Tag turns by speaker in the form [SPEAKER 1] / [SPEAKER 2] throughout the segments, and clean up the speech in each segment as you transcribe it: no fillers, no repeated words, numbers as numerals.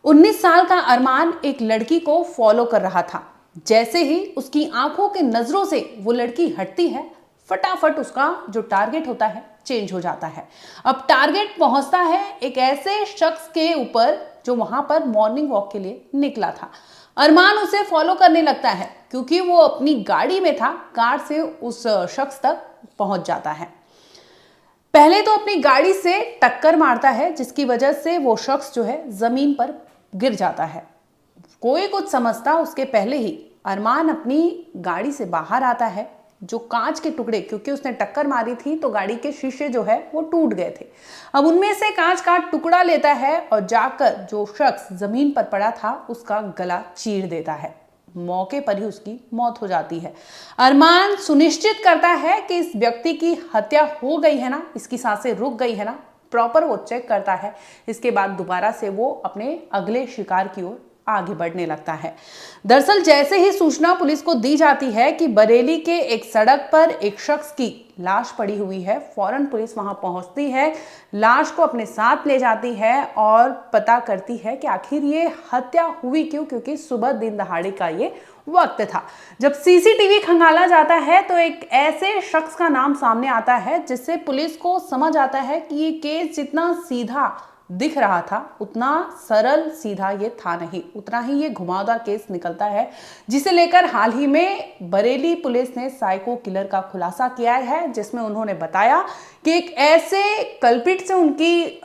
[SPEAKER 1] 19 साल का अरमान एक लड़की को फॉलो कर रहा था। जैसे ही उसकी आंखों के नजरों से वो लड़की हटती है, फटाफट उसका जो टारगेट होता है चेंज हो जाता है। अब टारगेट पहुंचता है एक ऐसे शख्स के ऊपर जो वहां पर मॉर्निंग वॉक के लिए निकला था। अरमान उसे फॉलो करने लगता है क्योंकि वो अपनी गाड़ी में था। कार से उस शख्स तक पहुंच जाता है। पहले तो अपनी गाड़ी से टक्कर मारता है, जिसकी वजह से वो शख्स जो है जमीन पर गिर जाता है। कोई कुछ समझता उसके पहले ही अरमान अपनी गाड़ी से बाहर आता है। जो कांच के टुकड़े, क्योंकि उसने टक्कर मारी थी तो गाड़ी के शीशे जो है वो टूट गए थे। अब उनमें से कांच का टुकड़ा लेता है और जाकर जो शख्स जमीन पर पड़ा था उसका गला चीर देता है। मौके पर ही उसकी मौत हो जाती है। अरमान सुनिश्चित करता है कि इस व्यक्ति की हत्या हो गई है ना, इसकी सांसें रुक गई है ना, प्रॉपर वो चेक करता है। इसके बाद दोबारा से वो अपने अगले शिकार की ओर आगे बढ़ने लगता है। दरअसल जैसे ही सूचना पुलिस को दी जाती है कि बरेली के एक सड़क पर एक शख्स की लाश पड़ी हुई है, फौरन पुलिस वहां पहुंचती है, लाश को अपने साथ ले जाती है और पता करती है कि आखिर ये हत्या हुई क्यों, क्योंकि सुबह दिन दहाड़े का ये वक्त था। जब सीसीटीवी खंगाला जाता है तो एक ऐसे शख्स का नाम सामने आता है जिससे पुलिस को समझ आता है कि ये केस जितना सीधा दिख रहा था उतना सरल सीधा ये था नहीं, उतना ही ये घुमावदार केस निकलता है, जिसे लेकर हाल ही में बरेली पुलिस ने साइको किलर का खुलासा किया है, जिसमें उन्होंने बताया कि एक ऐसे कल्पिट से उनकी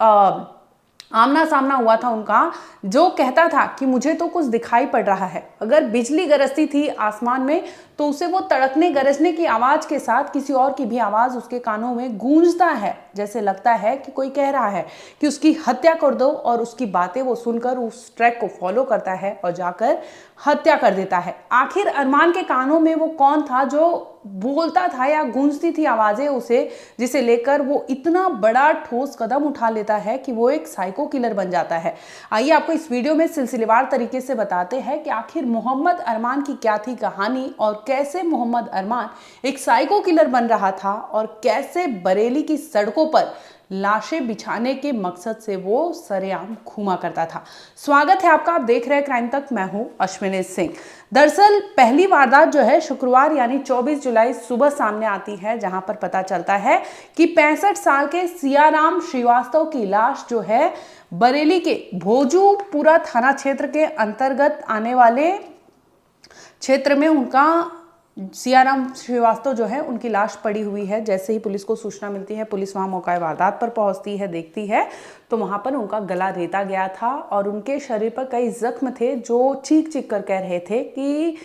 [SPEAKER 1] आमना सामना हुआ था उनका, जो कहता था कि मुझे तो कुछ दिखाई पड़ रहा है। अगर बिजली गरजती थी आसमान में तो उसे वो तड़कने गरजने की आवाज के साथ किसी और की भी आवाज उसके कानों में गूंजता है, जैसे लगता है कि कोई कह रहा है कि उसकी हत्या कर दो, और उसकी बातें वो सुनकर उस ट्रैक को फॉलो करता है और जाकर हत्या कर देता है। आखिर अरमान के कानों में वो कौन था जो बोलता था या गूंजती थी आवाजें उसे, जिसे लेकर वो इतना बड़ा ठोस कदम उठा लेता है कि वो एक साइको किलर बन जाता है। आइए आपको इस वीडियो में सिलसिलेवार तरीके से बताते हैं कि आखिर मोहम्मद अरमान की क्या थी कहानी और कैसे मोहम्मद अरमान एक साइको किलर बन रहा था और कैसे बरेली की सड़कों पर लाशें बिछाने के मकसद से वो सरेआम घूमा करता था। स्वागत है आपका, आप देख रहे हैं क्राइम तक, मैं हूं अश्विनी सिंह। दरअसल पहली वारदात जो है शुक्रवार यानी 24 जुलाई सुबह सामने आती है, जहां पर पता चलता है कि 65 साल के सियाराम श्रीवास्तव की लाश जो है बरेली के भोजूपुरा थाना क्षेत्र के अंतर्गत आने वाले क्षेत्र में उनका सियाराम श्रीवास्तव जो है उनकी लाश पड़ी हुई है। जैसे ही पुलिस को सूचना मिलती है, पुलिस वहां मौका वारदात पर पहुंचती है, देखती है तो वहां पर उनका गला रेता गया था और उनके शरीर पर कई जख्म थे जो चीख चीख कर कह रहे थे कि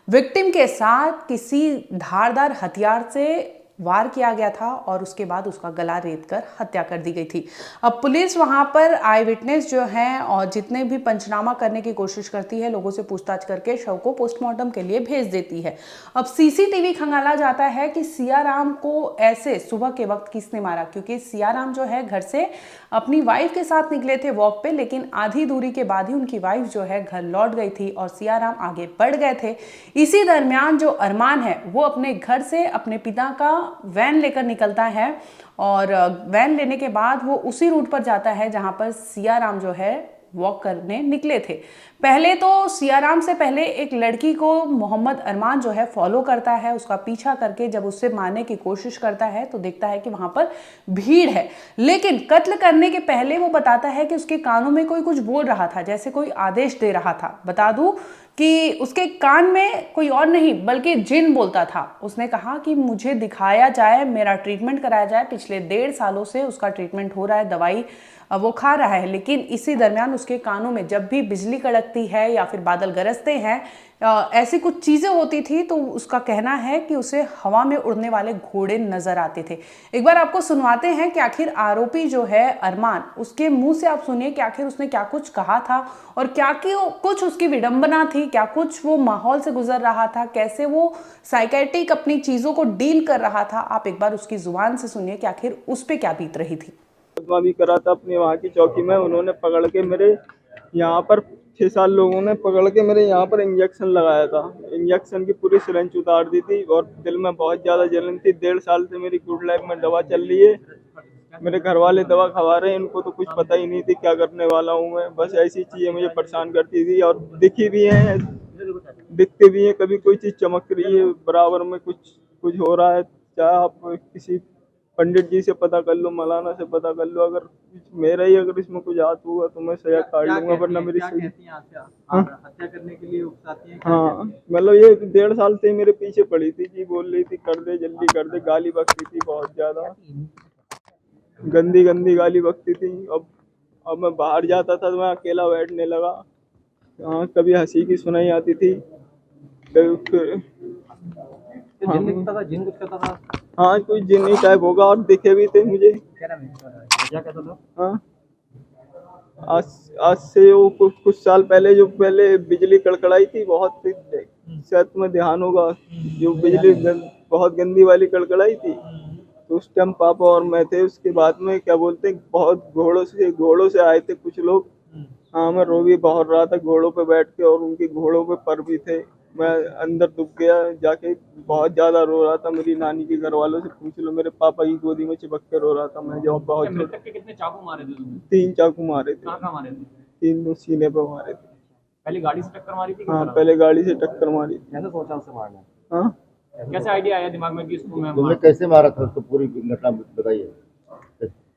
[SPEAKER 1] विक्टिम के साथ किसी धारदार हथियार से वार किया गया था और उसके बाद उसका गला रेत कर हत्या कर दी गई थी। अब पुलिस वहां पर आई विटनेस जो हैं और जितने भी पंचनामा करने की कोशिश करती है, लोगों से पूछताछ करके शव को पोस्टमार्टम के लिए भेज देती है। अब सीसीटीवी खंगाला जाता है कि सियाराम को ऐसे सुबह के वक्त किसने मारा, क्योंकि सियाराम जो है घर से अपनी वाइफ के साथ निकले थे वॉक पे, लेकिन आधी दूरी के बाद ही उनकी वाइफ जो है घर लौट गई थी और सियाराम आगे बढ़ गए थे। इसी दरमियान जो अरमान है वो अपने घर से अपने पिता का वैन लेकर निकलता है और वैन लेने के बाद वो उसी रूट पर जाता है जहां पर सियाराम जो है वॉक करने निकले थे। पहले तो सियाराम से पहले एक लड़की को मोहम्मद अरमान जो है फॉलो करता है, उसका पीछा करके जब उससे मारने की कोशिश करता है तो देखता है कि वहां पर भीड़ है, लेकिन कत्ल करने के पहले वो बताता है कि उसके कानों में कोई कुछ बोल रहा था, जैसे कोई आदेश दे रहा था। बता दूं कि उसके कान में कोई और नहीं बल्कि जिन बोलता था। उसने कहा कि मुझे दिखाया जाए, मेरा ट्रीटमेंट कराया जाए। पिछले 1.5 सालों से उसका ट्रीटमेंट हो रहा है, दवाई वो खा रहा है, लेकिन इसी दरमियान उसके कानों में जब भी बिजली कड़कती है या फिर बादल गरजते हैं, ऐसी कुछ चीज़ें होती थी, तो उसका कहना है कि उसे हवा में उड़ने वाले घोड़े नजर आते थे। एक बार आपको सुनवाते हैं कि आखिर आरोपी जो है अरमान, उसके मुंह से आप सुनिए कि आखिर उसने क्या कुछ कहा था और क्या कि कुछ उसकी विडंबना थी, क्या कुछ वो माहौल से गुजर रहा था, कैसे वो साइकेट्रिक अपनी चीज़ों को डील कर रहा था। आप एक बार उसकी जुबान से सुनिए कि आखिर उस पर क्या बीत रही थी।
[SPEAKER 2] भी करा था अपनी वहाँ की चौकी में। उन्होंने पकड़ के मेरे यहाँ पर 6 साल लोगों ने पकड़ के मेरे यहाँ पर इंजेक्शन लगाया था। इंजेक्शन की पूरी सिरिंज उतार दी थी और दिल में बहुत ज़्यादा जलन थी। 1.5 साल से मेरी गुड लाइफ में दवा चल रही है। मेरे घर वाले दवा खवा रहे हैं, इनको तो कुछ पता ही नहीं थी क्या करने वाला हूँ मैं। बस ऐसी चीजें मुझे परेशान करती थी और दिखी भी हैं, दिखते भी हैं। कभी कोई चीज चमक रही है बराबर में, कुछ कुछ हो रहा है, चाहे आप किसी पंडित जी से पता कर लो, मौलाना से पता कर लो, अगर मेरा ही अगर इसमें कुछ हाथ हुआ तो मैं सजा काट लूंगा, वरना मेरी सही।
[SPEAKER 3] हत्या करने के लिए उकसाती हैं?
[SPEAKER 2] हाँ, मतलब ये 1.5 साल से ही मेरे पीछे पड़ी थी जी, बोल रही थी कर दे जल्दी कर दे, गाली बकती थी बहुत ज्यादा, गंदी गंदी गाली बकती थी। अब मैं बाहर जाता था तो मैं अकेला बैठने लगा। हाँ, कभी हंसी की सुनाई आती थी, कभी फिर
[SPEAKER 3] जिन दिखता था, जिन कुछ करता था?
[SPEAKER 2] हाँ, कोई जिन्नी टाइप होगा और दिखे भी थे मुझे।
[SPEAKER 3] क्या कहता था?
[SPEAKER 2] हाँ, आज आज से वो कुछ साल पहले, जो पहले बिजली कड़कड़ाई थी बहुत, शायद तुम्हें ध्यान होगा, जो बिजली बहुत गंदी वाली कड़कड़ाई थी, तो उस टाइम पापा और मैं थे। उसके बाद में क्या बोलते हैं, बहुत घोड़ों से आए थे कुछ लोग। हाँ, मैं रो भी बहुत रहा था घोड़ों पे बैठ के, और उनके घोड़ों पे पर भी थे। मैं अंदर डूब गया जाके, बहुत ज्यादा रो रहा था। मेरी नानी के घर वालों से पूछ लो, मेरे पापा की गोदी में चिपक के रो रहा था मैं, जब बहुत
[SPEAKER 3] मृतक के कितने चाकू मारे थे तुमने?
[SPEAKER 2] 3 चाकू मारे थे।
[SPEAKER 3] कहाँ मारे थे?
[SPEAKER 2] 3 सीने पे मारे थे।
[SPEAKER 3] पहले गाड़ी से टक्कर मारी थी?
[SPEAKER 2] हाँ, पहले गाड़ी से टक्कर मारी थी।
[SPEAKER 3] कैसे सोचा उसे मारना?
[SPEAKER 2] हाँ,
[SPEAKER 3] कैसे आइडिया आया दिमाग में कि इसको मैं
[SPEAKER 4] तुमने कैसे मारा था उसको, पूरी घटना बताइए।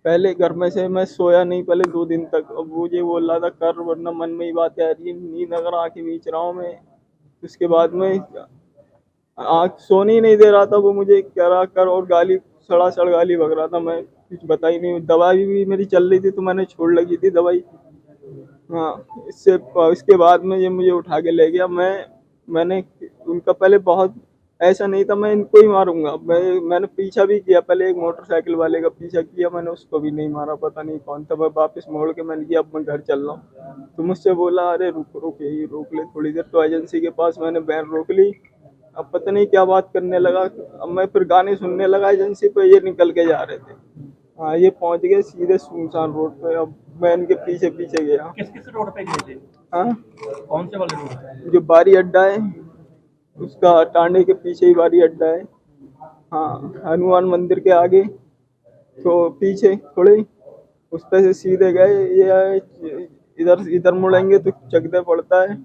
[SPEAKER 2] पहले घर में से मैं सोया नहीं पहले 2 दिन तक। अब मुझे बोल रहा था कर, वरना मन में ही बातें आ रही है, नींद अगर आंखें मीच रहा हूँ मैं। उसके बाद में आँख सोने ही नहीं दे रहा था वो, मुझे करा कर, और गाली सड़ा गाली बक रहा था। मैं कुछ बता ही नहीं। दवाई भी मेरी चल रही थी तो मैंने छोड़ लगी थी दवाई। हाँ, इसके बाद में ये मुझे उठा के ले गया। मैंने उनका पहले बहुत ऐसा नहीं था मैं इनको ही मारूंगा। मैंने पीछा भी किया, पहले एक मोटरसाइकिल वाले का पीछा किया मैंने, उसको भी नहीं मारा, पता नहीं कौन था। मैं वापस मोड़ के मैंने किया अब मैं घर चल रहा हूँ, तो मुझसे बोला अरे रुक रुक, यही रोक ले थोड़ी देर। तो एजेंसी के पास मैंने वैन रोक ली। अब पता नहीं क्या बात करने लगा। अब मैं फिर गाने सुनने लगा एजेंसी पे, ये निकल के जा रहे थे। हाँ, ये पहुंच गए सीधे सुनसान रोड पे। अब मैं इनके पीछे पीछे गया।
[SPEAKER 3] किस किस रोड पे गए थे?
[SPEAKER 2] हाँ,
[SPEAKER 3] कौन से वाले रोड पे?
[SPEAKER 2] जो बारी अड्डा है उसका टांडे के पीछे ही बारी अड्डा है। हाँ, हनुमान मंदिर के आगे तो पीछे थोड़े, उस पे से सीधे गए। ये इधर इधर मुड़ेंगे तो चकदे पड़ता है।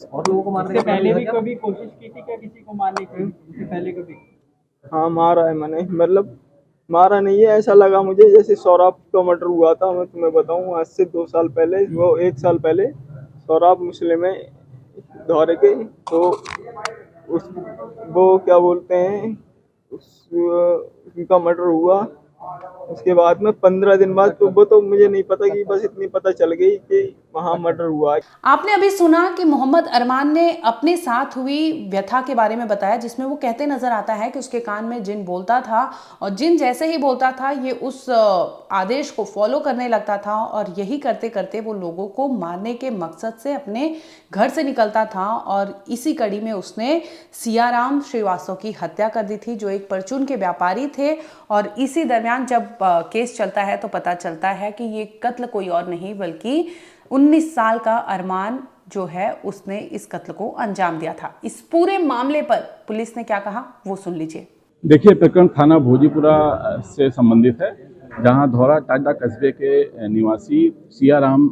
[SPEAKER 3] और लोगों को मारने से पहले भी कभी कोशिश की थी क्या किसी को मारने की? इससे पहले कभी?
[SPEAKER 2] हाँ, मारा है मैंने, मतलब मारा नहीं है, ऐसा लगा मुझे जैसे सौराब का मर्डर हुआ था। मैं तुम्हें बताऊं, आज से 2 साल पहले, वो 1 साल पहले सौराब मुस्लिम है धौरे के, तो उस वो क्या बोलते हैं, उनका मर्डर हुआ। उसके बाद में 15 दिन बाद, तो वो तो मुझे नहीं पता, कि बस इतनी पता चल गई कि वहाँ मर्डर हुआ।
[SPEAKER 1] आपने अभी सुना कि मोहम्मद अरमान ने अपने साथ हुई व्यथा के बारे में बताया, जिसमें वो कहते नजर आता है कि उसके कान में जिन बोलता था, और जिन जैसे ही बोलता था ये उस आदेश को फॉलो करने लगता था, और यही करते करते वो लोगों को मारने के मकसद से अपने घर से निकलता था। और इसी कड़ी में उसने सियाराम श्रीवास्तव की हत्या कर दी थी, जो एक परचून के व्यापारी थे। और इसी दरमियान जब केस चलता है तो पता चलता है कि ये कत्ल कोई और नहीं बल्कि 19 साल का अरमान जो है उसने इस कत्ल को अंजाम दिया था। इस पूरे मामले पर पुलिस ने क्या कहा वो सुन लीजिए।
[SPEAKER 5] देखिए, प्रकरण थाना भोजीपुरा से संबंधित है, जहां धौरा टांडा कस्बे के निवासी सियाराम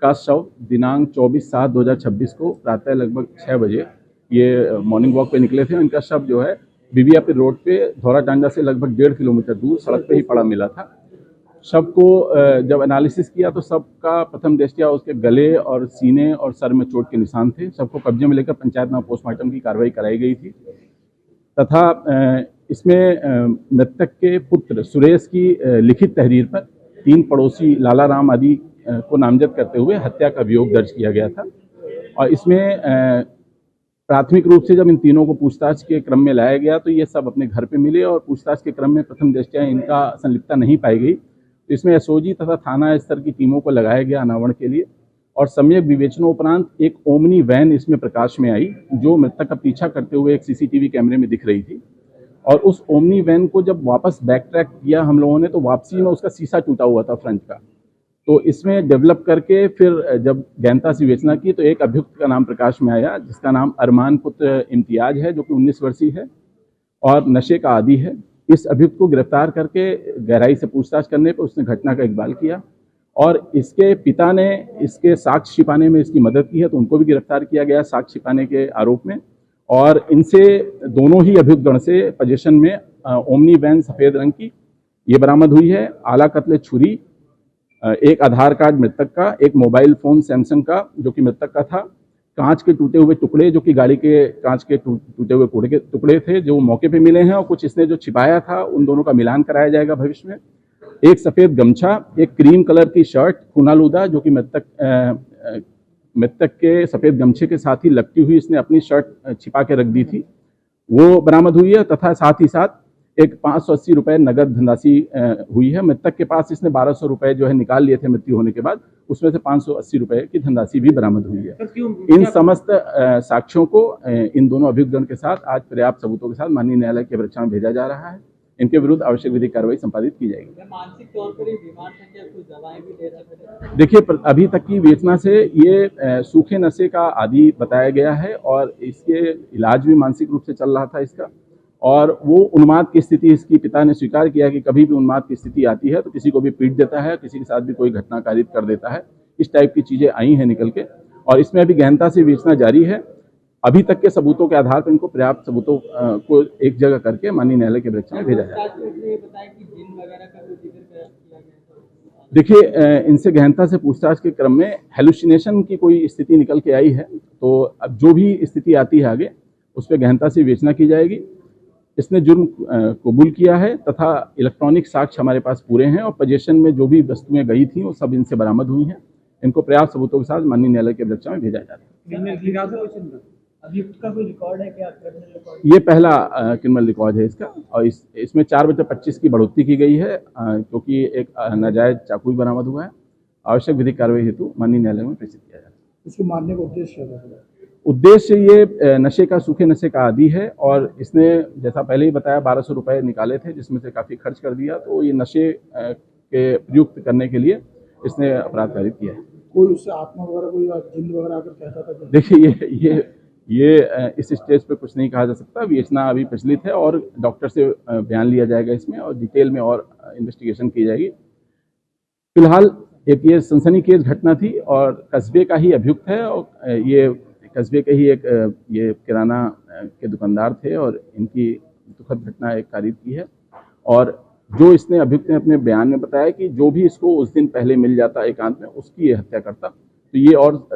[SPEAKER 5] का शव दिनांक 24/7/2026 को प्रातः लगभग 6 बजे ये मॉर्निंग वॉक पे निकले थे। इनका शव जो है बीबीआपी रोड पे धौरा टांडा से लगभग 1.5 किलोमीटर दूर सड़क पे ही पड़ा मिला था। शव को जब एनालिसिस किया तो शव का प्रथम दृष्टया उसके गले और सीने और सर में चोट के निशान थे। शव को कब्जे में लेकर पंचायतनामा पोस्टमार्टम की कार्रवाई कराई गई थी तथा इसमें मृतक के पुत्र सुरेश की लिखित तहरीर पर 3 पड़ोसी लाला राम आदि को नामजद करते हुए हत्या का अभियोग दर्ज किया गया था। और इसमें प्राथमिक रूप से जब इन तीनों को पूछताछ के क्रम में लाया गया तो ये सब अपने घर पे मिले, और पूछताछ के क्रम में प्रथम दृष्टया इनका संलिप्तता नहीं पाई गई। तो इसमें एसओजी तथा थाना स्तर की टीमों को लगाया गया अनावरण के लिए, और सम्यक विवेचनोपरांत एक ओमनी वैन इसमें प्रकाश में आई, जो मृतक का पीछा करते हुए एक सीसीटीवी कैमरे में दिख रही थी। और उस ओमनी वैन को जब वापस बैक ट्रैक किया हम लोगों ने, तो वापसी में उसका शीशा टूटा हुआ था फ्रंट का। तो इसमें डेवलप करके फिर जब गहनता से विवेचना की तो एक अभियुक्त का नाम प्रकाश में आया, जिसका नाम अरमान पुत्र इम्तियाज है, जो कि 19 वर्षीय है और नशे का आदी है। इस अभियुक्त को गिरफ्तार करके गहराई से पूछताछ करने पर उसने घटना का इकबाल किया और इसके पिता ने इसके साक्ष्य छिपाने में इसकी मदद की है, तो उनको भी गिरफ्तार किया गया साक्ष्य छिपाने के आरोप में। और इनसे दोनों ही अभियुक्त गण से पोजीशन में ओमनी वैन सफ़ेद रंग की ये बरामद हुई है, आला कत्ले छुरी, एक आधार कार्ड मृतक का, एक मोबाइल फ़ोन सैमसंग का जो कि मृतक का था, कांच के टूटे हुए टुकड़े जो कि गाड़ी के कांच के टूटे हुए टुकड़े थे जो मौके पे मिले हैं, और कुछ इसने जो छिपाया था उन दोनों का मिलान कराया जाएगा भविष्य में। एक सफ़ेद गमछा, एक क्रीम कलर की शर्ट खूनालूदा जो कि मृतक के सफ़ेद गमछे के साथ ही लगती हुई इसने अपनी शर्ट छिपा के रख दी थी, वो बरामद हुई है। तथा साथ ही साथ एक 580 रुपये नगद धनराशि हुई है। मृतक के पास इसने 1200 रुपये जो है निकाल लिए थे मृत्यु होने के बाद, उसमें से 580 रुपये की धनराशि भी बरामद हुई है। इन समस्त साक्ष्यों को इन दोनों अभियुक्तगण के साथ आज पर्याप्त सबूतों के साथ माननीय न्यायालय के परीक्षा में भेजा जा रहा है। इनके विरुद्ध आवश्यक विधिक कार्रवाई संपादित की जाएगी।
[SPEAKER 3] मानसिक तौर पर बीमार थे, क्या कुछ दवाएं भी ले रहे थे?
[SPEAKER 5] देखिए, अभी तक की विवेचना से ये सूखे नशे का आदी बताया गया है और इसके इलाज भी मानसिक रूप से चल रहा था इसका, और वो उन्माद की स्थिति इसकी पिता ने स्वीकार किया कि कभी भी उन्माद की स्थिति आती है तो किसी को भी पीट देता है, किसी के साथ भी कोई घटना कारित कर देता है। इस टाइप की चीज़ें आई हैं निकल के, और इसमें अभी गहनता से विवेचना जारी है। अभी तक के सबूतों के आधार पर इनको पर्याप्त सबूतों को एक जगह करके माननीय न्यायालय के परीक्षा में भेजा जाए। देखिए, इनसे गहनता से पूछताछ के क्रम में हेलुसिनेशन की कोई स्थिति निकल के आई है, तो अब जो भी स्थिति आती है आगे उस पर गहनता से विवेचना की जाएगी। इसने जुर्म कबूल किया है तथा इलेक्ट्रॉनिक साक्ष्य हमारे पास पूरे हैं और पोजीशन में जो भी वस्तुएं गई थी वो सब इनसे बरामद हुई हैं। इनको पर्याप्त सबूतों के साथ माननीय न्यायालय के परीक्षा में भेजा जाता है।
[SPEAKER 3] अभियुक्त का कोई रिकॉर्ड है क्या? Criminal record?
[SPEAKER 5] ये पहला क्रिमिनल रिकॉर्ड है इसका, और इसमें 4/25 की बढ़ोतरी की गई है क्योंकि एक नाजायज चाकू भी बरामद हुआ है। आवश्यक विधिक कार्रवाई हेतु माननीय न्यायालय में प्रेषित किया जाएगा।
[SPEAKER 3] इसको मारने का उद्देश्य
[SPEAKER 5] ये नशे का सूखे नशे का आदी है और इसने जैसा पहले ही बताया 1200 रुपये निकाले थे जिसमें से काफ़ी खर्च कर दिया, तो ये नशे के प्रयुक्त करने के लिए इसने अपराध कारित किया है।
[SPEAKER 3] कोई उससे आत्मा वगैरह कोई जिन वगैरह आकर कहता था?
[SPEAKER 5] देखिए, ये इस स्टेज पे कुछ नहीं कहा जा सकता। विवेचना अभी प्रचलित है और डॉक्टर से बयान लिया जाएगा इसमें और डिटेल में और इन्वेस्टिगेशन की जाएगी। फिलहाल एक ये सनसनीखेज घटना थी और कस्बे का ही अभियुक्त है, और ये कस्बे के ही एक ये किराना के दुकानदार थे और इनकी दुखद घटना एक कारित की है। और जो इसने अभियुक्त ने अपने बयान में बताया कि जो भी इसको उस दिन पहले मिल जाता एकांत में उसकी ये हत्या करता, तो ये और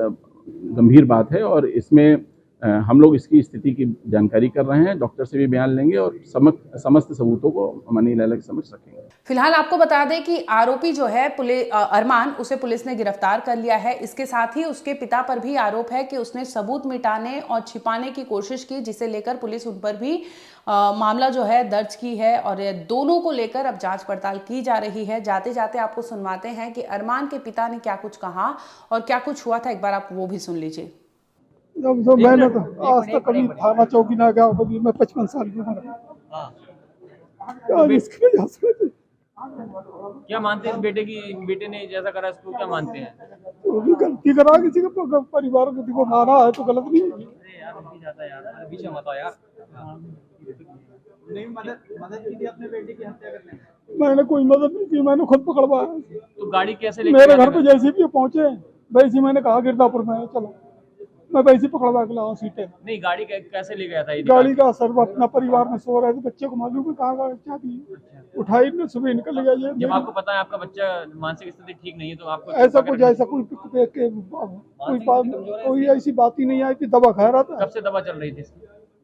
[SPEAKER 5] गंभीर बात है और इसमें हम लोग इसकी स्थिति की जानकारी कर रहे हैं। डॉक्टर से भी बयान लेंगे और समस्त सबूतों को माननीय न्यायालय के समक्ष रखेंगे।
[SPEAKER 1] फिलहाल आपको बता दें कि आरोपी जो है अरमान, उसे पुलिस ने गिरफ्तार कर लिया है। इसके साथ ही उसके पिता पर भी आरोप है कि उसने सबूत मिटाने और छिपाने की कोशिश की, जिसे लेकर पुलिस उन पर भी मामला जो है दर्ज की है और दोनों को लेकर अब जांच पड़ताल की जा रही है। जाते जाते आपको सुनवाते हैं कि अरमान के पिता ने क्या कुछ कहा और क्या कुछ हुआ था, एक बार आप वो भी सुन लीजिए।
[SPEAKER 6] मैंने तो आज तक कभी थाना चौकी ना गया, कभी मैं 55 साल की उम्र। इसकी वजह से
[SPEAKER 7] क्या मानते हैं इस बेटे ने जैसा करा इसको क्या मानते हैं?
[SPEAKER 6] वो भी गलती करा, किसी के परिवार को मारा है तो गलत नहीं है।
[SPEAKER 3] नहीं, मदद की थी अपने बेटे की हत्या करने में?
[SPEAKER 6] मैंने कोई मदद नहीं की, मैंने खुद पकड़वाया।
[SPEAKER 7] तो गाड़ी कैसे लेके
[SPEAKER 6] मेरे घर पे जैसे भी पहुंचे वैसे मैंने कहा गिरदापुर में चलो, मैं वैसे पकड़वा के लाऊं सीटें।
[SPEAKER 7] नहीं, गाड़ी कैसे ले गया था ये?
[SPEAKER 6] गाड़ी का असर अपना परिवार में सो रहे थे, बच्चे को मालूम है कहाँ गाड़ी चाबी उठाई ने सुबह निकल गया। ये
[SPEAKER 7] जब आपको पता है आपका बच्चा मानसिक स्थिति ठीक नहीं है तो आपको
[SPEAKER 6] ऐसा कोई ऐसी बात ही नहीं आई कि दवा खा रहा था।
[SPEAKER 7] कब से दवा चल रही थी?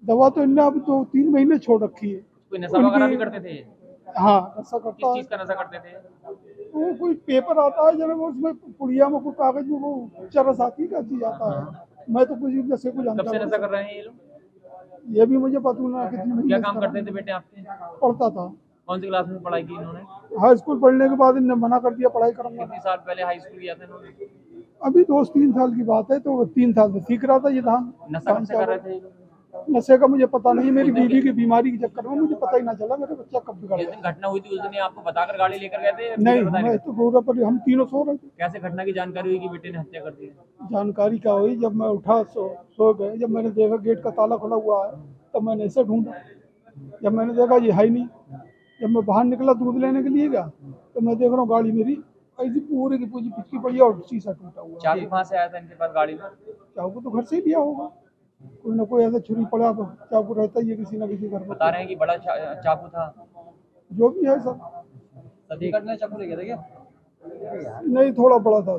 [SPEAKER 6] दवा तो इनने अब 2-3 महीने छोड़ रखी है।
[SPEAKER 7] कोई नशा वगैरह भी करते थे?
[SPEAKER 6] हाँ, नशा करता
[SPEAKER 7] किस
[SPEAKER 6] है।
[SPEAKER 7] चीज का नशा करते थे?
[SPEAKER 6] वो कोई पेपर आता है जरा, उसमें पुड़िया में कोई कागज में वो चरस आती है, क्या चीज आता है। मैं तो कुछ नशे को जानता
[SPEAKER 7] कब से नशा कर रहे हैं ये लोग?
[SPEAKER 6] ये भी मुझे पता ना कितनी।
[SPEAKER 7] क्या काम करते थे बेटे आपके?
[SPEAKER 6] पढ़ता था।
[SPEAKER 7] कौन सी क्लास में पढ़ाई की इन्होंने?
[SPEAKER 6] हाई स्कूल पढ़ने के बाद इन्होंने मना कर दिया पढ़ाई करूंगा।
[SPEAKER 7] कितने साल पहले हाई स्कूल किया था इन्होंने?
[SPEAKER 6] अभी 2-3 साल की बात है, तो 3 साल से सीख रहा था ये धान।
[SPEAKER 7] नशा कब से कर रहे थे ये लोग?
[SPEAKER 6] नशे का मुझे पता नहीं, मेरी बीवी की बीमारी के चक्कर में मुझे पता ही ना चला मेरा बच्चा कब बिगड़
[SPEAKER 7] जिस
[SPEAKER 6] गया।
[SPEAKER 7] दिन घटना हुई थी उस दिन आपको बताकर गाड़ी लेकर गए थे?
[SPEAKER 6] नहीं, मैं तो पूरा पर हम तीनों सो रहे थे।
[SPEAKER 7] कैसे घटना की जानकारी हुई कि बेटे ने हत्या कर दी?
[SPEAKER 6] जानकारी क्या हुई, जब मैं उठा सो गए, जब मैंने देखा गेट का ताला खुला हुआ है तब मैंने इसे ढूंढा। जब मैंने देखा ये है ही नहीं, जब मैं बाहर निकला दूध लेने के लिए गया तो मैं देख रहा हूँ गाड़ी मेरी ऐसी पूरी की पूरी पिचकी पड़ी है और शीशा टूटा हुआ है।
[SPEAKER 7] चाकू कहाँ से आया था इनके पास गाड़ी में?
[SPEAKER 6] चाकू तो घर से ही लिया होगा, कोई ना कोई ऐसा छुरी पड़ा तो चाकू रहता ही है किसी ना किसी घर में।
[SPEAKER 7] बता रहे हैं कि बड़ा चाकू था।
[SPEAKER 6] जो भी है सब
[SPEAKER 7] कटने चाकू ले गए थे क्या?
[SPEAKER 6] नहीं, थोड़ा बड़ा था।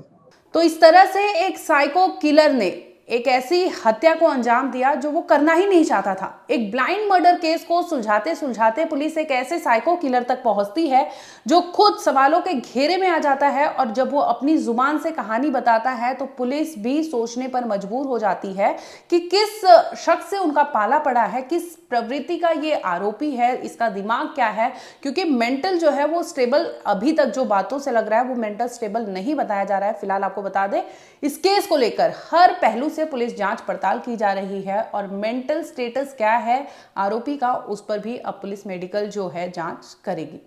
[SPEAKER 1] तो इस तरह से एक साइको किलर ने एक ऐसी हत्या को अंजाम दिया जो वो करना ही नहीं चाहता था। एक ब्लाइंड मर्डर केस को सुलझाते सुलझाते पुलिस एक ऐसे साइको किलर तक पहुंचती है जो खुद सवालों के घेरे में आ जाता है, और जब वो अपनी जुबान से कहानी बताता है तो पुलिस भी सोचने पर मजबूर हो जाती है कि किस शख्स से उनका पाला पड़ा है, किस प्रवृत्ति का ये आरोपी है, इसका दिमाग क्या है। क्योंकि मेंटल जो है वो स्टेबल, अभी तक जो बातों से लग रहा है वो मेंटल स्टेबल नहीं बताया जा रहा है। फिलहाल आपको बता दें, इस केस को लेकर हर पहलू से पुलिस जांच पड़ताल की जा रही है, और मेंटल स्टेटस क्या है आरोपी का उस पर भी अब पुलिस मेडिकल जो है जांच करेगी।